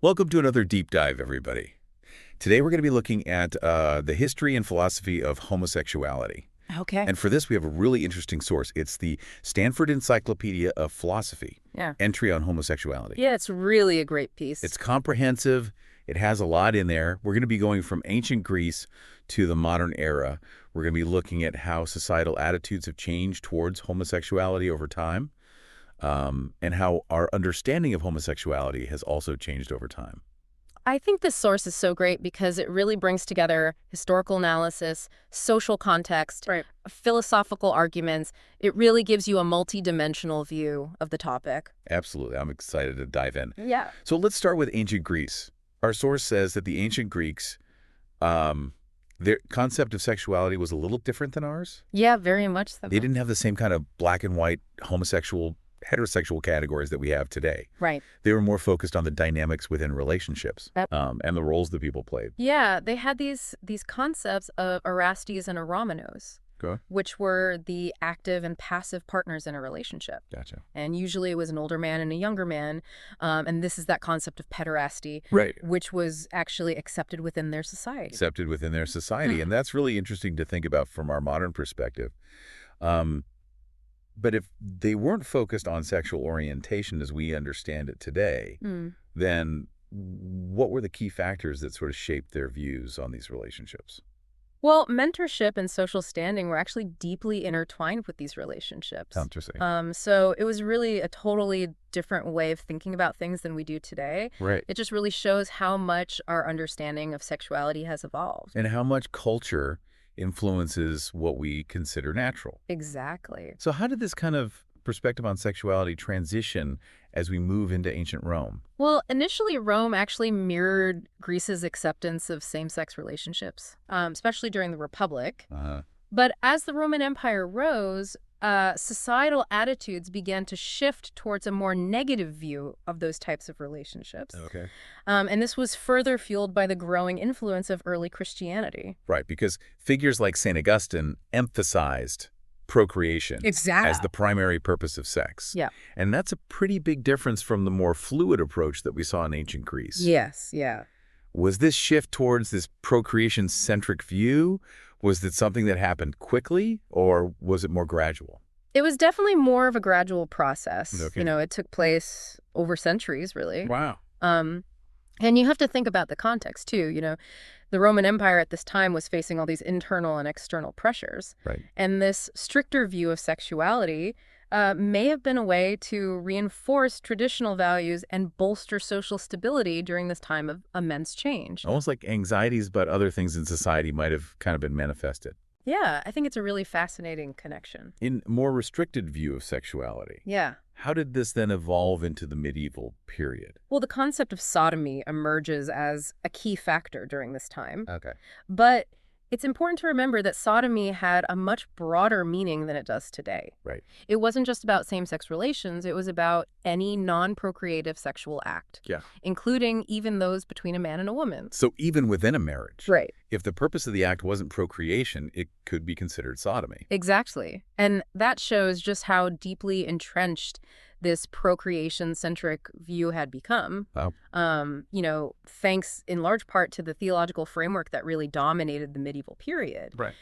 Welcome to another deep dive, everybody. Today we're going to be looking at the history and philosophy of homosexuality. Okay. And for this, we have a really interesting source. It's the Stanford Encyclopedia of Philosophy, entry on homosexuality. Yeah, it's really a great piece. It's comprehensive. It has a lot in there. We're going to be going from ancient Greece to the modern era. We're going to be looking at how societal attitudes have changed towards homosexuality over time, and how our understanding of homosexuality has also changed over time. I think this source is so great because it really brings together historical analysis, social context, philosophical arguments. It really gives you a multidimensional view of the topic. Absolutely. I'm excited to dive in. Yeah. So let's start with ancient Greece. Our source says that the ancient Greeks, their concept of sexuality was a little different than ours. Yeah, very much so. They didn't have the same kind of black and white homosexual, heterosexual categories that we have today. Right. They were more focused on the dynamics within relationships and the roles that people played. Yeah, they had these concepts of Erastes and Eromenos, which were the active and passive partners in a relationship. Gotcha. And usually it was an older man and a younger man. And this is that concept of pederasty, which was actually accepted within their society. Accepted within their society. And that's really interesting to think about from our modern perspective. But if they weren't focused on sexual orientation as we understand it today, then what were the key factors that sort of shaped their views on these relationships? Well, mentorship and social standing were actually deeply intertwined with these relationships. Interesting. So it was really a totally different way of thinking about things than we do today. Right. It just really shows how much our understanding of sexuality has evolved. And how much culture influences what we consider natural. Exactly. So how did this kind of perspective on sexuality transition as we move into ancient Rome? Well, initially, Rome actually mirrored Greece's acceptance of same-sex relationships, especially during the Republic. But as the Roman Empire rose, societal attitudes began to shift towards a more negative view of those types of relationships. Okay. And this was further fueled by the growing influence of early Christianity. Right, because figures like St. Augustine emphasized procreation as the primary purpose of sex. Yeah. And that's a pretty big difference from the more fluid approach that we saw in ancient Greece. Yes, yeah. Was this shift towards this procreation-centric view? Was it something that happened quickly, or was it more gradual? It was definitely more of a gradual process. Okay. You know, it took place over centuries, really. Wow. And you have to think about the context, too. You know, the Roman Empire at this time was facing all these internal and external pressures. Right. And this stricter view of sexuality may have been a way to reinforce traditional values and bolster social stability during this time of immense change. Almost like anxieties about other things in society might have kind of been manifested. Yeah, I think it's a really fascinating connection. In a more restricted view of sexuality. Yeah. How did this then evolve into the medieval period? Well, the concept of sodomy emerges as a key factor during this time. Okay. But it's important to remember that sodomy had a much broader meaning than it does today. Right. It wasn't just about same-sex relations. It was about any non-procreative sexual act, including even those between a man and a woman. So even within a marriage, right, if the purpose of the act wasn't procreation, it could be considered sodomy. Exactly. And that shows just how deeply entrenched this procreation-centric view had become. Wow. You know, thanks in large part to the theological framework that really dominated the medieval period. Right.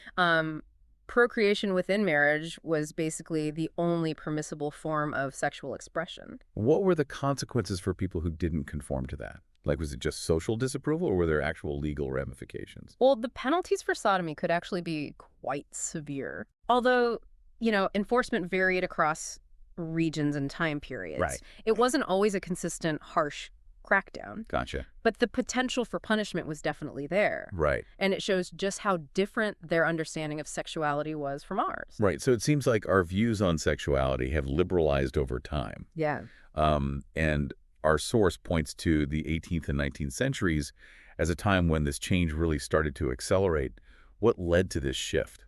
Procreation within marriage was basically the only permissible form of sexual expression. What were the consequences for people who didn't conform to that? Like, was it just social disapproval, or were there actual legal ramifications? Well, the penalties for sodomy could actually be quite severe. Although, you know, enforcement varied across regions and time periods. Right. It wasn't always a consistent, harsh crackdown. Gotcha. But the potential for punishment was definitely there. Right. And it shows just how different their understanding of sexuality was from ours. Right. So it seems like our views on sexuality have liberalized over time. Yeah. And our source points to the 18th and 19th centuries as a time when this change really started to accelerate. What led to this shift?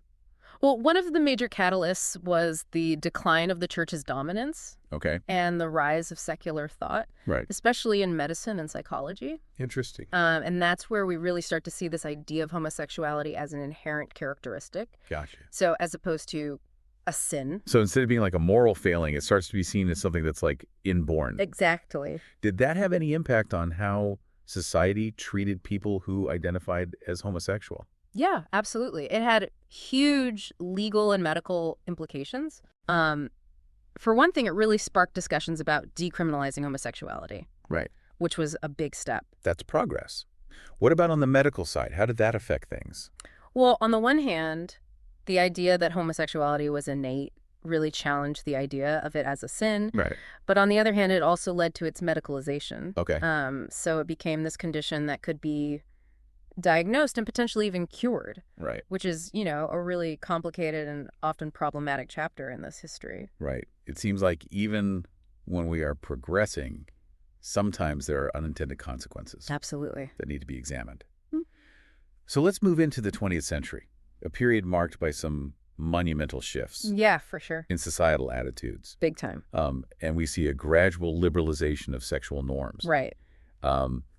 Well, one of the major catalysts was the decline of the church's dominance. Okay. And the rise of secular thought, right, especially in medicine and psychology. Interesting. And that's where we really start to see this idea of homosexuality as an inherent characteristic. Gotcha. So as opposed to a sin. So instead of being like a moral failing, it starts to be seen as something that's like inborn. Exactly. Did that have any impact on how society treated people who identified as homosexual. Yeah, absolutely. It had huge legal and medical implications. For one thing, it really sparked discussions about decriminalizing homosexuality, Right. which was a big step. That's progress. What about on the medical side? How did that affect things? Well, on the one hand, the idea that homosexuality was innate really challenged the idea of it as a sin. Right. But on the other hand, it also led to its medicalization. Okay. So it became this condition that could be diagnosed and potentially even cured, Right. which is, a really complicated and often problematic chapter in this history. Right. It seems like even when we are progressing, sometimes there are unintended consequences Absolutely. that need to be examined. Hmm. So let's move into the 20th century, a period marked by some monumental shifts Yeah, for sure. in societal attitudes. Big time. And we see a gradual liberalization of sexual norms, Right.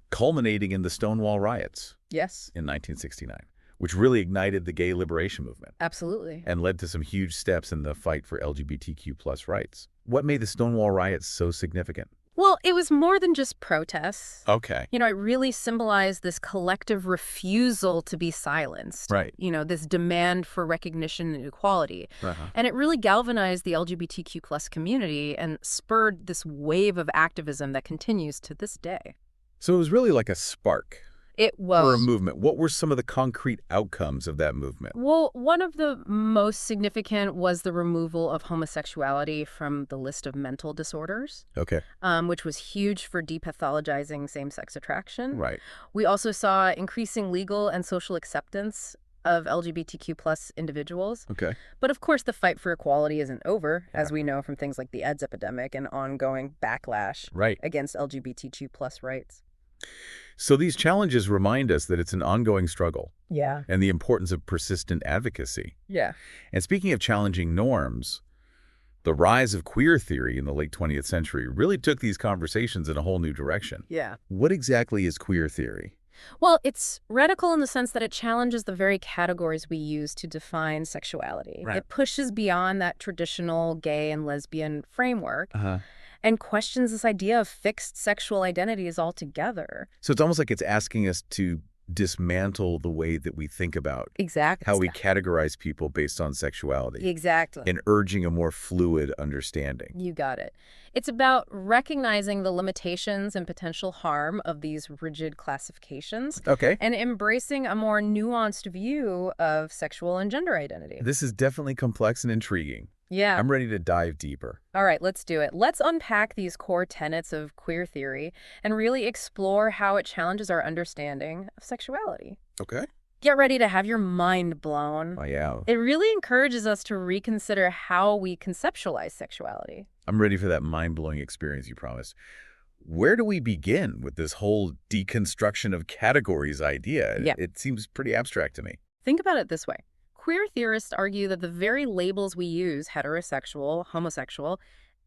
culminating in the Stonewall riots Yes, in 1969, which really ignited the gay liberation movement absolutely. and led to some huge steps in the fight for LGBTQ+ rights. What made the Stonewall riots so significant? Well, it was more than just protests. Okay. It really symbolized this collective refusal to be silenced. Right. This demand for recognition and equality. Uh-huh. And it really galvanized the LGBTQ+ community and spurred this wave of activism that continues to this day. So it was really like a spark It for a was. movement. What were some of the concrete outcomes of that movement? Well, one of the most significant was the removal of homosexuality from the list of mental disorders, Okay. which was huge for depathologizing same-sex attraction. Right. We also saw increasing legal and social acceptance of LGBTQ+ individuals. Okay. But of course, the fight for equality isn't over, as Yeah. we know from things like the AIDS epidemic and ongoing backlash Right. against LGBTQ+ rights. So these challenges remind us that it's an ongoing struggle Yeah. and the importance of persistent advocacy. Yeah. And speaking of challenging norms, the rise of queer theory in the late 20th century really took these conversations in a whole new direction. Yeah. What exactly is queer theory? Well, it's radical in the sense that it challenges the very categories we use to define sexuality. Right. It pushes beyond that traditional gay and lesbian framework Uh-huh. and questions this idea of fixed sexual identities altogether. So it's almost like it's asking us to dismantle the way that we think about Exactly. how we categorize people based on sexuality Exactly. and urging a more fluid understanding. You got it. It's about recognizing the limitations and potential harm of these rigid classifications Okay. and embracing a more nuanced view of sexual and gender identity. This is definitely complex and intriguing. Yeah. I'm ready to dive deeper. All right, let's do it. Let's unpack these core tenets of queer theory and really explore how it challenges our understanding of sexuality. Okay. Get ready to have your mind blown. I am. It really encourages us to reconsider how we conceptualize sexuality. I'm ready for that mind-blowing experience you promised. Where do we begin with this whole deconstruction of categories idea? Yeah. It seems pretty abstract to me. Think about it this way. Queer theorists argue that the very labels we use, heterosexual, homosexual,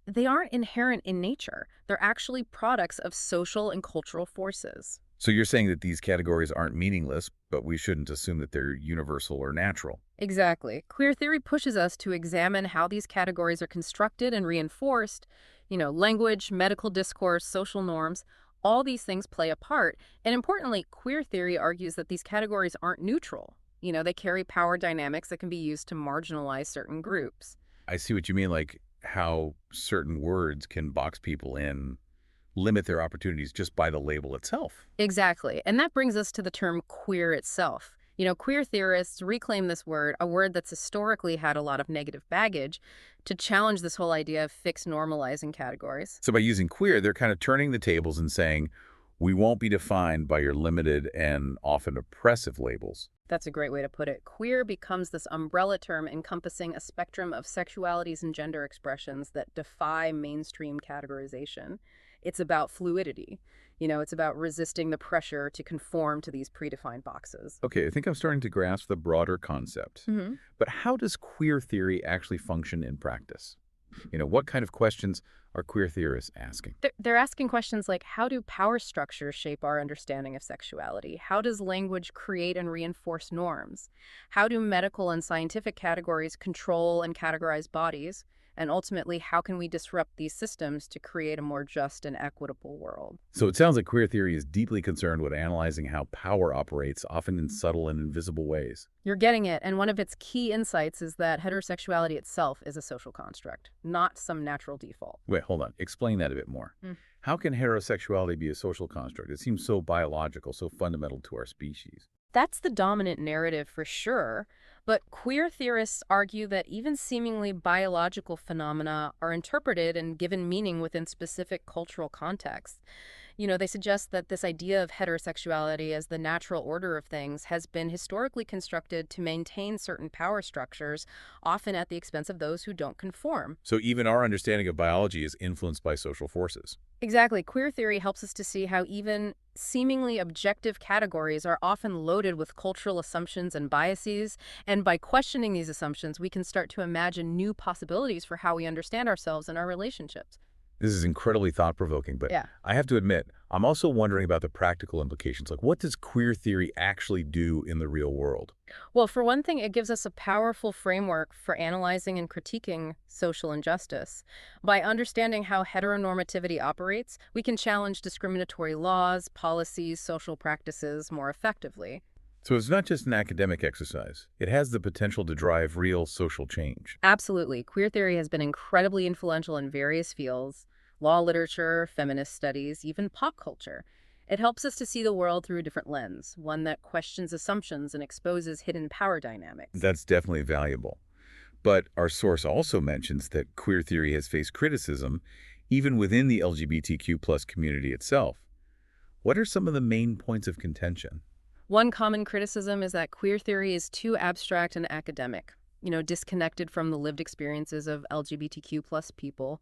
they aren't inherent in nature. They're actually products of social and cultural forces. So you're saying that these categories aren't meaningless, but we shouldn't assume that they're universal or natural. Exactly. Queer theory pushes us to examine how these categories are constructed and reinforced. Language, medical discourse, social norms, all these things play a part. And importantly, queer theory argues that these categories aren't neutral. They carry power dynamics that can be used to marginalize certain groups. I see what you mean, like how certain words can box people in, limit their opportunities just by the label itself. Exactly. And that brings us to the term queer itself. Queer theorists reclaim this word, a word that's historically had a lot of negative baggage, to challenge this whole idea of fixed normalizing categories. So by using queer, they're kind of turning the tables and saying, we won't be defined by your limited and often oppressive labels. That's a great way to put it. Queer becomes this umbrella term encompassing a spectrum of sexualities and gender expressions that defy mainstream categorization. It's about fluidity. It's about resisting the pressure to conform to these predefined boxes. Okay, I think I'm starting to grasp the broader concept. Mm-hmm. But how does queer theory actually function in practice? What kind of questions are queer theorists asking? They're asking questions like, how do power structures shape our understanding of sexuality? How does language create and reinforce norms? How do medical and scientific categories control and categorize bodies? And ultimately, how can we disrupt these systems to create a more just and equitable world? So it sounds like queer theory is deeply concerned with analyzing how power operates, often in subtle and invisible ways. You're getting it, and one of its key insights is that heterosexuality itself is a social construct, not some natural default. Wait, hold on. Explain that a bit more. How can heterosexuality be a social construct? It seems so biological, so fundamental to our species. That's the dominant narrative for sure, but queer theorists argue that even seemingly biological phenomena are interpreted and given meaning within specific cultural contexts. They suggest that this idea of heterosexuality as the natural order of things has been historically constructed to maintain certain power structures, often at the expense of those who don't conform. So even our understanding of biology is influenced by social forces. Exactly. Queer theory helps us to see how even seemingly objective categories are often loaded with cultural assumptions and biases, and by questioning these assumptions, we can start to imagine new possibilities for how we understand ourselves and our relationships. This is incredibly thought-provoking, but Yeah. I have to admit, I'm also wondering about the practical implications. Like, what does queer theory actually do in the real world? Well, for one thing, it gives us a powerful framework for analyzing and critiquing social injustice. By understanding how heteronormativity operates, we can challenge discriminatory laws, policies, social practices more effectively. So it's not just an academic exercise. It has the potential to drive real social change. Absolutely. Queer theory has been incredibly influential in various fields: law, literature, feminist studies, even pop culture. It helps us to see the world through a different lens, one that questions assumptions and exposes hidden power dynamics. That's definitely valuable. But our source also mentions that queer theory has faced criticism even within the LGBTQ plus community itself. What are some of the main points of contention? One common criticism is that queer theory is too abstract and academic, disconnected from the lived experiences of LGBTQ plus people.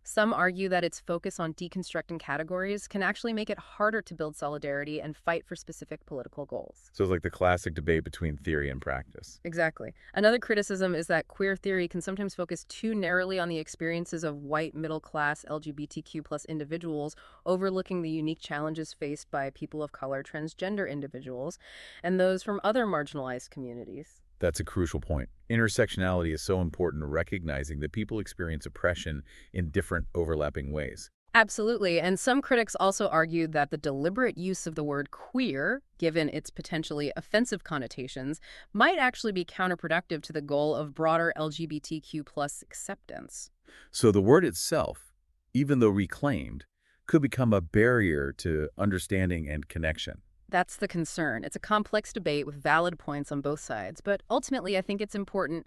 Some argue that its focus on deconstructing categories can actually make it harder to build solidarity and fight for specific political goals. So it's like the classic debate between theory and practice. Exactly. Another criticism is that queer theory can sometimes focus too narrowly on the experiences of white middle-class LGBTQ plus individuals, overlooking the unique challenges faced by people of color, transgender individuals, and those from other marginalized communities. That's a crucial point. Intersectionality is so important to recognizing that people experience oppression in different overlapping ways. Absolutely. And some critics also argued that the deliberate use of the word queer, given its potentially offensive connotations, might actually be counterproductive to the goal of broader LGBTQ plus acceptance. So the word itself, even though reclaimed, could become a barrier to understanding and connection. That's the concern. It's a complex debate with valid points on both sides, but ultimately I think it's important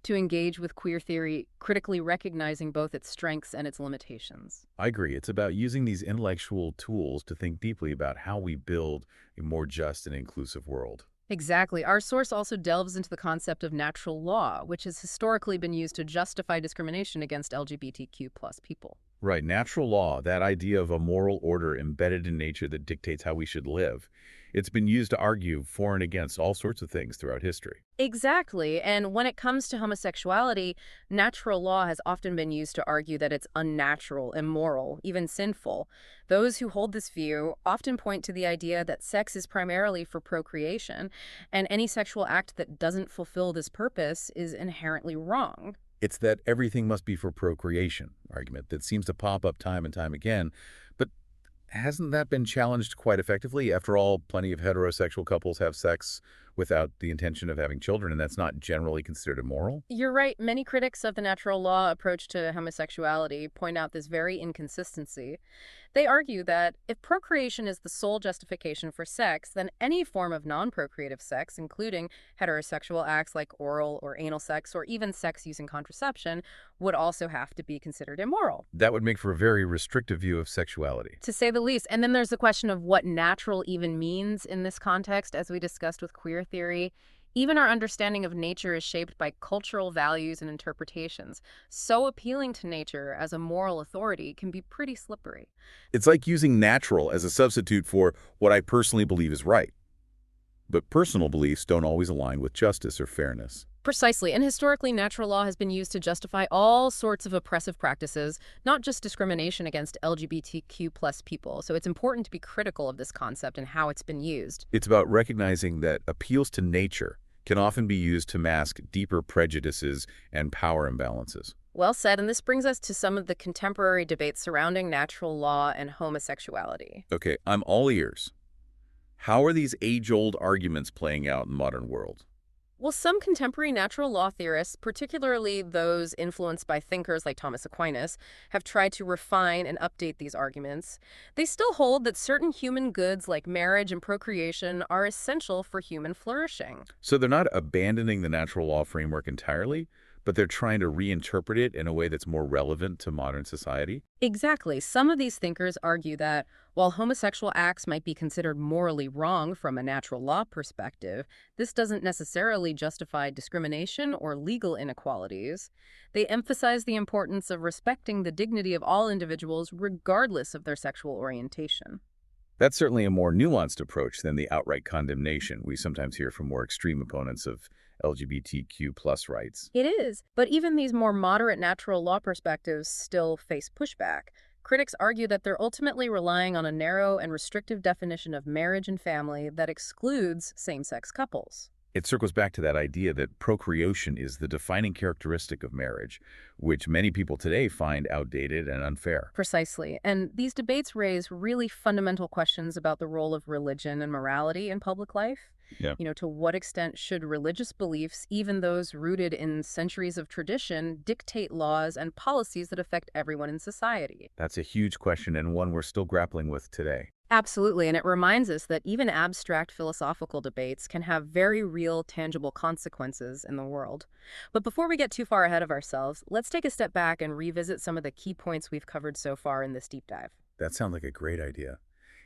to engage with queer theory, critically recognizing both its strengths and its limitations. I agree. It's about using these intellectual tools to think deeply about how we build a more just and inclusive world. Exactly. Our source also delves into the concept of natural law, which has historically been used to justify discrimination against LGBTQ plus people. Right, natural law, that idea of a moral order embedded in nature that dictates how we should live. It's been used to argue for and against all sorts of things throughout history. Exactly. And when it comes to homosexuality, natural law has often been used to argue that it's unnatural, immoral, even sinful. Those who hold this view often point to the idea that sex is primarily for procreation, and any sexual act that doesn't fulfill this purpose is inherently wrong. It's that everything must be for procreation argument that seems to pop up time and time again. But hasn't that been challenged quite effectively? After all, plenty of heterosexual couples have sex without the intention of having children, and that's not generally considered immoral. You're right. Many critics of the natural law approach to homosexuality point out this very inconsistency. They argue that if procreation is the sole justification for sex, then any form of non-procreative sex, including heterosexual acts like oral or anal sex, or even sex using contraception, would also have to be considered immoral, That would make for a very restrictive view of sexuality. to say the least. And then there's the question of what natural even means in this context, as we discussed with queer theory. Even our understanding of nature is shaped by cultural values and interpretations. So appealing to nature as a moral authority can be pretty slippery. It's like using natural as a substitute for what I personally believe is right. But personal beliefs don't always align with justice or fairness. Precisely. And historically, natural law has been used to justify all sorts of oppressive practices, not just discrimination against LGBTQ plus people. So it's important to be critical of this concept and how it's been used. It's about recognizing that appeals to nature can often be used to mask deeper prejudices and power imbalances. Well said, and this brings us to some of the contemporary debates surrounding natural law and homosexuality. Okay, I'm all ears. How are these age-old arguments playing out in the modern world? Well, some contemporary natural law theorists, particularly those influenced by thinkers like Thomas Aquinas, have tried to refine and update these arguments. They still hold that certain human goods like marriage and procreation are essential for human flourishing. So they're not abandoning the natural law framework entirely, but they're trying to reinterpret it in a way that's more relevant to modern society? Exactly. Some of these thinkers argue that while homosexual acts might be considered morally wrong from a natural law perspective, this doesn't necessarily justify discrimination or legal inequalities. They emphasize the importance of respecting the dignity of all individuals regardless of their sexual orientation. That's certainly a more nuanced approach than the outright condemnation we sometimes hear from more extreme opponents of LGBTQ plus rights. It is, but even these more moderate natural law perspectives still face pushback. Critics argue that they're ultimately relying on a narrow and restrictive definition of marriage and family that excludes same-sex couples. It circles back to that idea that procreation is the defining characteristic of marriage, which many people today find outdated and unfair. Precisely. And these debates raise really fundamental questions about the role of religion and morality in public life. Yeah. To what extent should religious beliefs, even those rooted in centuries of tradition, dictate laws and policies that affect everyone in society? That's a huge question and one we're still grappling with today. Absolutely, and it reminds us that even abstract philosophical debates can have very real, tangible consequences in the world. But before we get too far ahead of ourselves, let's take a step back and revisit some of the key points we've covered so far in this deep dive. That sounds like a great idea.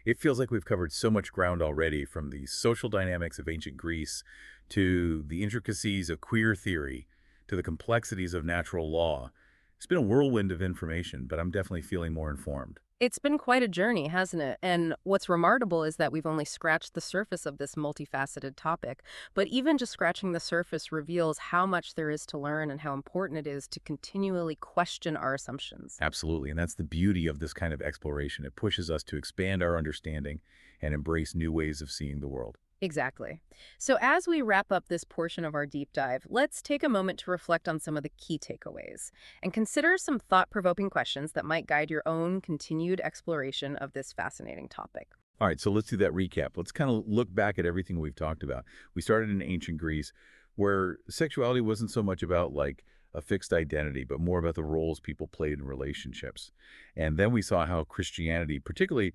It feels like we've covered so much ground already, from the social dynamics of ancient Greece to the intricacies of queer theory to the complexities of natural law. It's been a whirlwind of information, but I'm definitely feeling more informed. It's been quite a journey, hasn't it? And what's remarkable is that we've only scratched the surface of this multifaceted topic. But even just scratching the surface reveals how much there is to learn and how important it is to continually question our assumptions. Absolutely, and that's the beauty of this kind of exploration. It pushes us to expand our understanding and embrace new ways of seeing the world. Exactly. So as we wrap up this portion of our deep dive, let's take a moment to reflect on some of the key takeaways and consider some thought-provoking questions that might guide your own continued exploration of this fascinating topic. All right, so let's do that recap. Let's kind of look back at everything we've talked about. We started in ancient Greece, where sexuality wasn't so much about like a fixed identity, but more about the roles people played in relationships. And then we saw how Christianity, particularly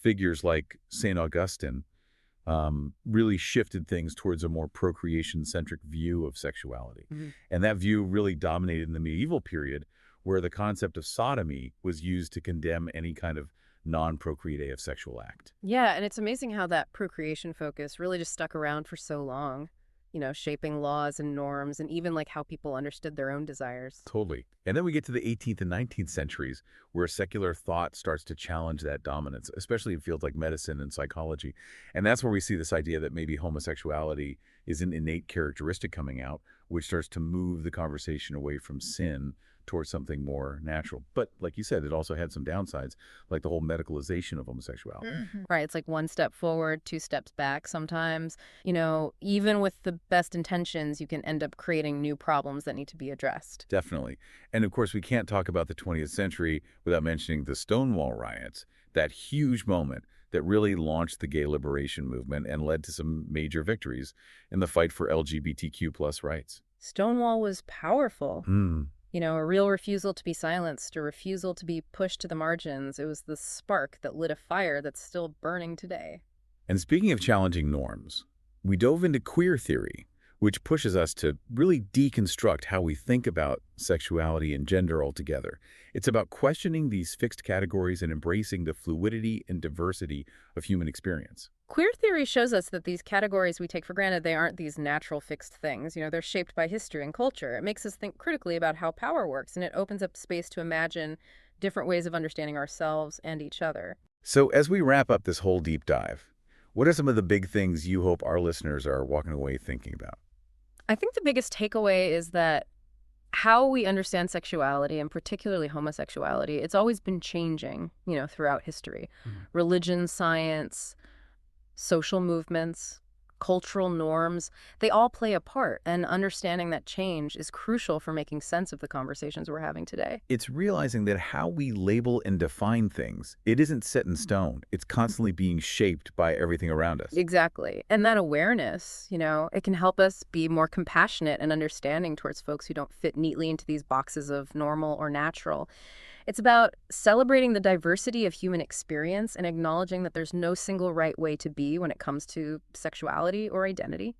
figures like St. Augustine, really shifted things towards a more procreation-centric view of sexuality. And that view really dominated in the medieval period, where the concept of sodomy was used to condemn any kind of non-procreative sexual act. Yeah, and it's amazing how that procreation focus really just stuck around for so long, shaping laws and norms and even like how people understood their own desires. Totally. And then we get to the 18th and 19th centuries, where secular thought starts to challenge that dominance, especially in fields like medicine and psychology. And that's where we see this idea that maybe homosexuality is an innate characteristic coming out, which starts to move the conversation away from sin towards something more natural. But like you said, it also had some downsides, like the whole medicalization of homosexuality. Right, it's like one step forward, two steps back sometimes. Even with the best intentions, you can end up creating new problems that need to be addressed. Definitely. And of course, we can't talk about the 20th century without mentioning the Stonewall riots, that huge moment that really launched the gay liberation movement and led to some major victories in the fight for LGBTQ plus rights. Stonewall was powerful. A real refusal to be silenced, a refusal to be pushed to the margins. It was the spark that lit a fire that's still burning today. And speaking of challenging norms, we dove into queer theory, which pushes us to really deconstruct how we think about sexuality and gender altogether. It's about questioning these fixed categories and embracing the fluidity and diversity of human experience. Queer theory shows us that these categories we take for granted, they aren't these natural fixed things. They're shaped by history and culture. It makes us think critically about how power works, and it opens up space to imagine different ways of understanding ourselves and each other. So as we wrap up this whole deep dive, what are some of the big things you hope our listeners are walking away thinking about? I think the biggest takeaway is that how we understand sexuality, and particularly homosexuality, it's always been changing, throughout history. Religion, science, social movements, cultural norms, they all play a part, and understanding that change is crucial for making sense of the conversations we're having today. It's realizing that how we label and define things, it isn't set in stone. It's constantly being shaped by everything around us. Exactly. And that awareness, it can help us be more compassionate and understanding towards folks who don't fit neatly into these boxes of normal or natural. It's about celebrating the diversity of human experience and acknowledging that there's no single right way to be when it comes to sexuality or identity.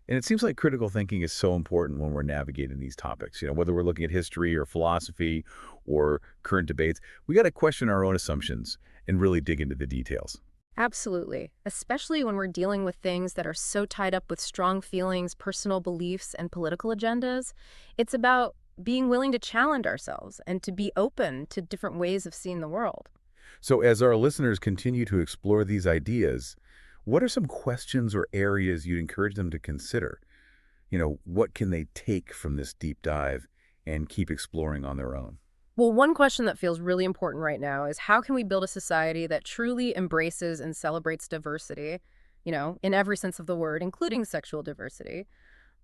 And it seems like critical thinking is so important when we're navigating these topics. Whether we're looking at history or philosophy or current debates, we got to question our own assumptions and really dig into the details. Absolutely. Especially when we're dealing with things that are so tied up with strong feelings, personal beliefs, and political agendas. It's about being willing to challenge ourselves and to be open to different ways of seeing the world. So as our listeners continue to explore these ideas, what are some questions or areas you'd encourage them to consider? What can they take from this deep dive and keep exploring on their own? Well, one question that feels really important right now is how can we build a society that truly embraces and celebrates diversity, in every sense of the word, including sexual diversity?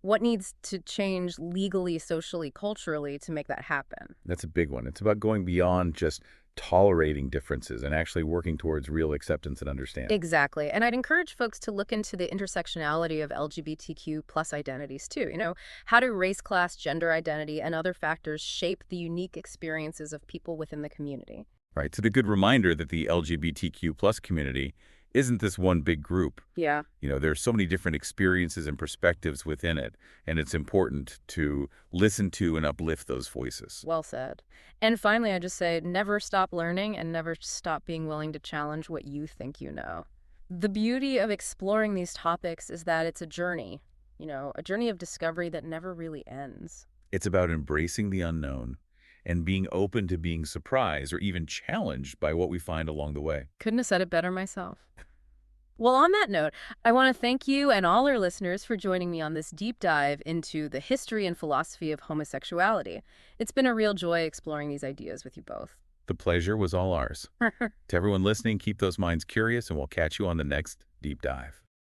What needs to change legally, socially, culturally to make that happen? That's a big one. It's about going beyond just tolerating differences and actually working towards real acceptance and understanding. Exactly. And I'd encourage folks to look into the intersectionality of LGBTQ plus identities too. How do race, class, gender identity, and other factors shape the unique experiences of people within the community? Right. So, a good reminder that the LGBTQ plus community isn't this one big group. Yeah. There's so many different experiences and perspectives within it, and it's important to listen to and uplift those voices. Well said. And finally, I just say never stop learning and never stop being willing to challenge what you think you know. The beauty of exploring these topics is that it's a journey of discovery that never really ends. It's about embracing the unknown and being open to being surprised or even challenged by what we find along the way. Couldn't have said it better myself. Well, on that note, I want to thank you and all our listeners for joining me on this deep dive into the history and philosophy of homosexuality. It's been a real joy exploring these ideas with you both. The pleasure was all ours. To everyone listening, keep those minds curious, and we'll catch you on the next deep dive.